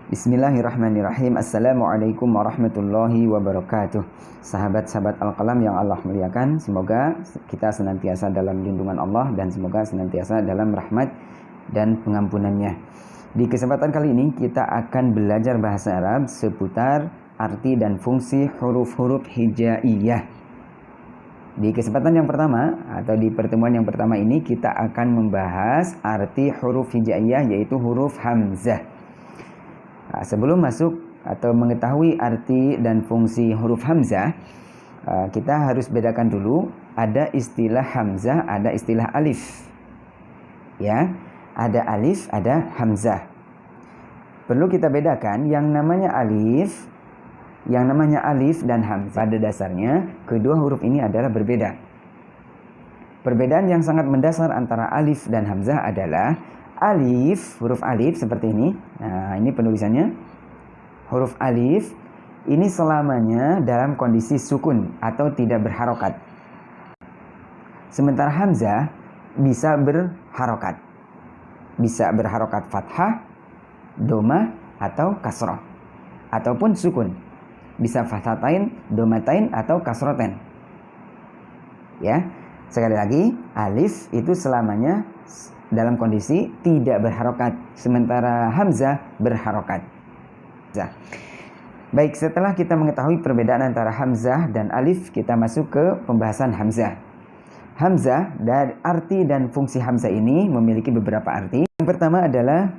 Bismillahirrahmanirrahim. Assalamualaikum warahmatullahi wabarakatuh. Sahabat-sahabat Al-Qalam yang Allah muliakan, semoga kita senantiasa dalam lindungan Allah dan semoga senantiasa dalam rahmat dan pengampunannya. Di kesempatan kali ini kita akan belajar bahasa Arab seputar arti dan fungsi huruf-huruf hijaiyah. Di kesempatan yang pertama atau di pertemuan yang pertama ini kita akan membahas arti huruf hijaiyah, yaitu huruf hamzah. Nah, sebelum masuk atau mengetahui arti dan fungsi huruf hamzah, kita harus bedakan dulu, ada istilah hamzah, ada istilah alif. Ya, ada alif, ada hamzah. Perlu kita bedakan yang namanya alif dan hamzah. Pada dasarnya kedua huruf ini adalah berbeda. Perbedaan yang sangat mendasar antara alif dan hamzah adalah alif, huruf alif seperti ini. Nah, ini penulisannya. Huruf alif ini selamanya dalam kondisi sukun atau tidak berharokat. Sementara hamzah bisa berharokat. Bisa berharokat fathah, domah, atau kasroh. Ataupun sukun. Bisa fathatain, domatain, atau kasroten. Ya, sekali lagi, alif itu selamanya dalam kondisi tidak berharokat, sementara hamzah berharokat. Baik, setelah kita mengetahui perbedaan antara hamzah dan alif, kita masuk ke pembahasan hamzah. Hamzah, dari arti dan fungsi hamzah ini memiliki beberapa arti. Yang pertama adalah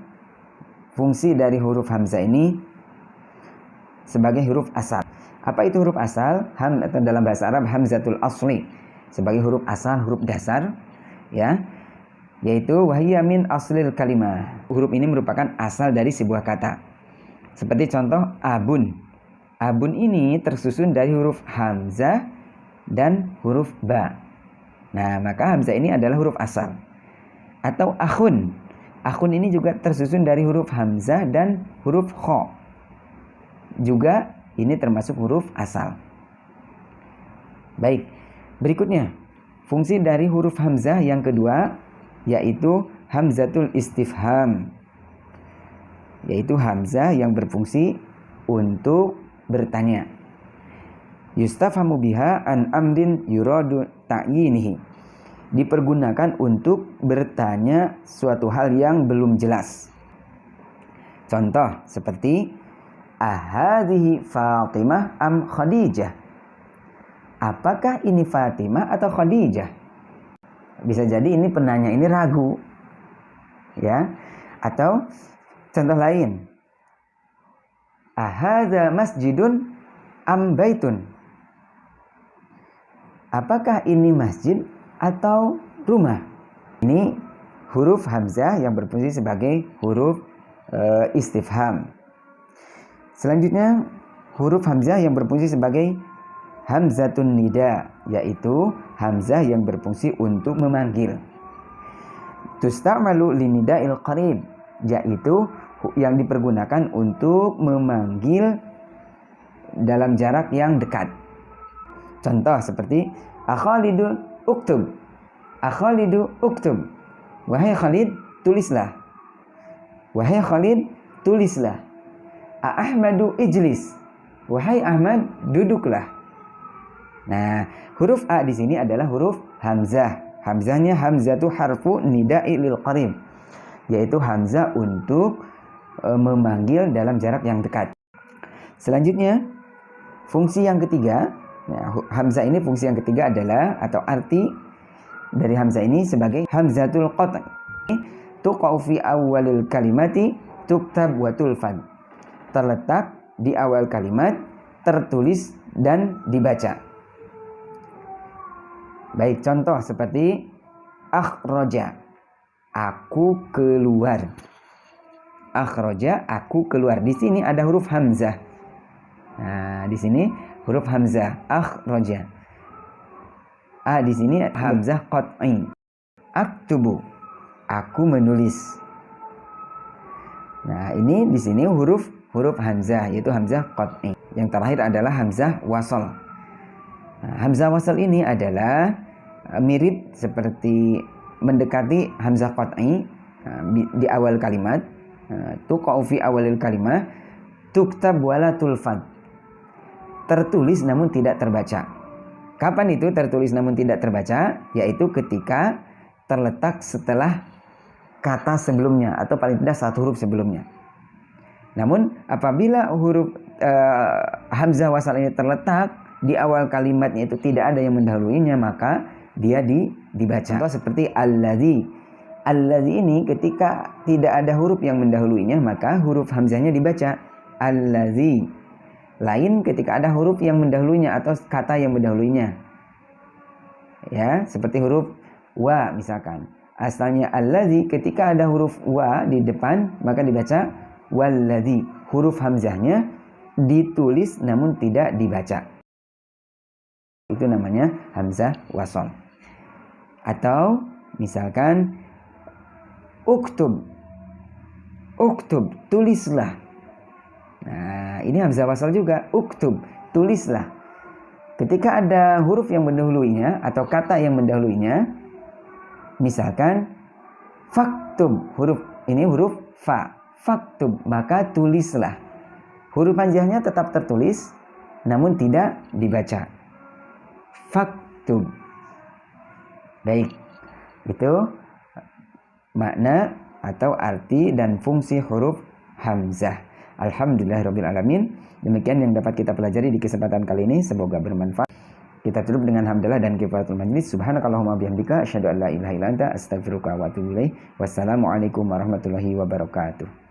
fungsi dari huruf hamzah ini sebagai huruf asal. Apa itu huruf asal? Atau dalam bahasa Arab hamzatul asli, sebagai huruf asal, huruf dasar, ya, yaitu wahiyya min aslil kalimah. Huruf ini merupakan asal dari sebuah kata. Seperti contoh abun. Abun ini tersusun dari huruf hamzah dan huruf ba. Nah, maka hamzah ini adalah huruf asal. Atau akhun. Akhun ini juga tersusun dari huruf hamzah dan huruf kha. Juga ini termasuk huruf asal. Baik, berikutnya fungsi dari huruf hamzah yang kedua, yaitu hamzatul istifham, yaitu hamzah yang berfungsi untuk bertanya. Yustafhamu biha an amrin yuradu ta'yinihi, dipergunakan untuk bertanya suatu hal yang belum jelas. Contoh seperti ahadhihi Fatimah am Khadijah, apakah ini Fatimah atau Khadijah? Bisa jadi ini penanya ini ragu, ya. Atau contoh lain, ahadza masjidun am baitun, apakah ini masjid atau rumah? Ini huruf hamzah yang berfungsi sebagai huruf istifham. Selanjutnya huruf hamzah yang berfungsi sebagai hamzatun nida, yaitu hamzah yang berfungsi untuk memanggil. Tusta'malu linida'il qarib, yaitu yang dipergunakan untuk memanggil dalam jarak yang dekat. Contoh seperti akhalidu uktub, akhalidu uktub, wahai Khalid tulislah, wahai Khalid tulislah. Ahmadu ijlis, wahai Ahmad duduklah. Nah, huruf A di sini adalah huruf hamzah. Hamzahnya hamzatu harfu nida'i lil qarib, yaitu hamzah untuk memanggil dalam jarak yang dekat. Selanjutnya, fungsi yang ketiga, hamzah ini fungsi yang ketiga adalah, atau arti dari hamzah ini sebagai hamzatul qat', tuqa'u fi awwalil kalimati tuktab wa tulfad, terletak di awal kalimat, tertulis dan dibaca. Baik, contoh seperti akhraja, aku keluar. Akhraja, aku keluar. Di sini ada huruf hamzah. Nah, di sini huruf hamzah akhraja. Di sini hamzah qat'i. Aktubu, aku menulis. Nah, ini di sini huruf hamzah, yaitu hamzah qat'i. Yang terakhir adalah hamzah wasal. Nah, hamzah wasal ini adalah mirip seperti mendekati hamzah qat'i di awal kalimat, tuqa'u fi awalil kalimah tuktab wala tulfad. Tertulis namun tidak terbaca. Kapan itu tertulis namun tidak terbaca? Yaitu ketika terletak setelah kata sebelumnya atau paling tidak satu huruf sebelumnya. Namun apabila huruf hamzah wasal ini terletak di awal kalimatnya itu tidak ada yang mendahuluinya, maka dia dibaca. Contoh seperti allazi. Allazi ini ketika tidak ada huruf yang mendahuluinya, maka huruf hamzahnya dibaca allazi. Lain ketika ada huruf yang mendahuluinya atau kata yang mendahuluinya. Ya, seperti huruf wa misalkan. Asalnya allazi, ketika ada huruf wa di depan maka dibaca wallazi. Huruf hamzahnya ditulis namun tidak dibaca. Itu namanya hamzah wasal. Atau misalkan uktub. Uktub, tulislah. Nah, ini hamzah wasal juga. Uktub, tulislah. Ketika ada huruf yang mendahuluinya atau kata yang mendahuluinya, misalkan faktub, huruf ini huruf fa. Faktub, maka tulislah. Huruf hamzahnya tetap tertulis namun tidak dibaca. Faktub. Baik. Itu makna atau arti dan fungsi huruf hamzah. Alhamdulillahirabbil alamin. Demikian yang dapat kita pelajari di kesempatan kali ini, semoga bermanfaat. Kita tutup dengan hamdalah dan kifaratul majlis. Subhanakallahumma bihamdika asyhadu an la ilaha illa anta astaghfiruka wa atubu ilaik. Wassalamualaikum warahmatullahi wabarakatuh.